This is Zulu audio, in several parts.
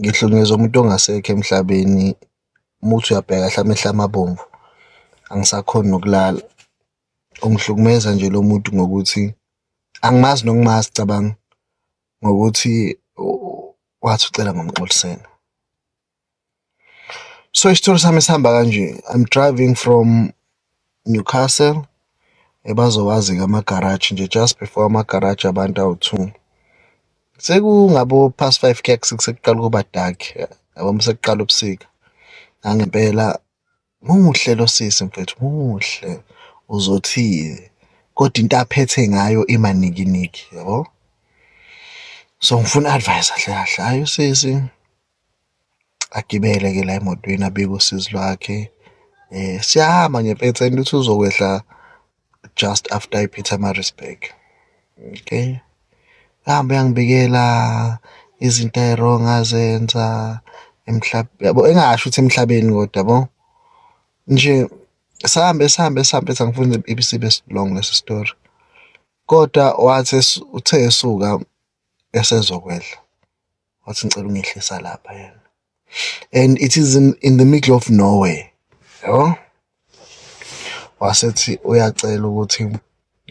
ngihlukunyezwa umuntu ongasekho emhlabeni. Uma uthi uyabheka hlampe amehlo amabomvu, angisakhoni nokulala. Ungihlukumeza nje lo muntu ngokuthi angimazi nokumazi, cabanga ngokuthi wathi ucela ngomxolisela. So isithole sami sihamba kanje. I'm driving from Newcastle, bazowazi-ke amagaraji nje, just before amagaraji abantu awu-2. Sekungabo past 5 kuya ku-6 sekuqala ukuba dark, yabo sekuqala ubusika. Ngangempela muhle lo sisi mfethu, muhle, uzothile, kodwa into aphethe ngayo imanikiniki, yabo. So ngifuna advice kahle kahle. Hayi usisi agibele-ke la emotweni, abike usizi lwakhe. Siyahamba ngempela and uthi uzokwehla just after iPietermaritzburg. Okay. Hamba uyangibikela izinto ezi-wrong azenza emhlabeni, yabo, engasho ukuthi emhlabeni kodwa, yabo. Nje sahambe angifuni ibisibe long lesi story. Kodwa wathi uthe esuka esezokwehla, wathi ngicela ungehlisa lapha yena. And it is in the middle of nowhere, yabo. Wasethi uyacela ukuthi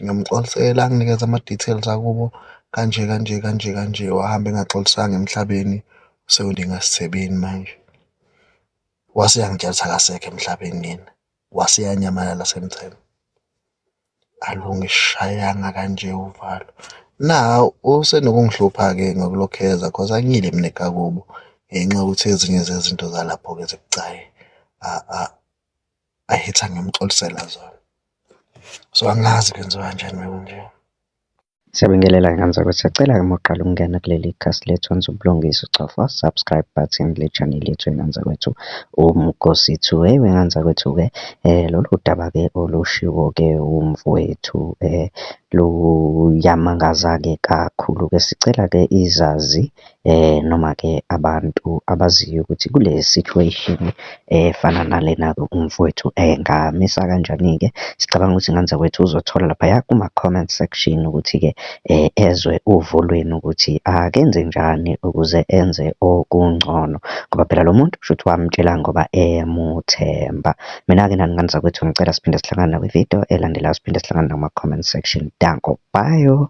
ngiyomxolisela anginikeze ama-details akubo kanje kanje kanje kanje. Wahamba engaxolisanga emhlabeni, usewulinga Sithebeni manje. Wase yangitshela ukuthi akasekho emhlabeni yena, wase yanyamalala semthema. Alungishayanga kanje uvalo. Now usenokungihlupha-ke ngokulokheza cause angiyile mina ekakubo ngenxa yokuthi ezinye zezinto zalapho-ke zibucayi ahitha ngiyomxolisela zona. So angazi kwenziwa kanjani manje. Siyabingelela ngani zakwethu, siyacela-ke uma uqala ukungena kuleli khasi lethu wenza ubulungisa, ucofa subscribe button kule channel yethu wengane zakwethu uMgosi 2. Wengane zakwethu-ke lolu daba-ke olushiwo-ke umfowethu luyamangaza-ke kakhulu-ke. Sicela-ke izazi noma-ke abantu abaziyo ukuthi kule situation efana nalena-ke umfowethu engamisa kanjani-ke. Sicabanga ukuthi ngane zakwethu uzothola laphaya kuma-comment section ukuthi-ke ezwe uvo lwenu ukuthi akenze njani ukuze enze okungcono, ngoba phela lo muntu kusho ukuthi wamtshela ngoba emuthemba. Mina-ke nani ngane zakwethu ngicela siphinde sihlangane kwi-video elandelayo, siphinde sihlangane kuma-comment section. Danko, bye.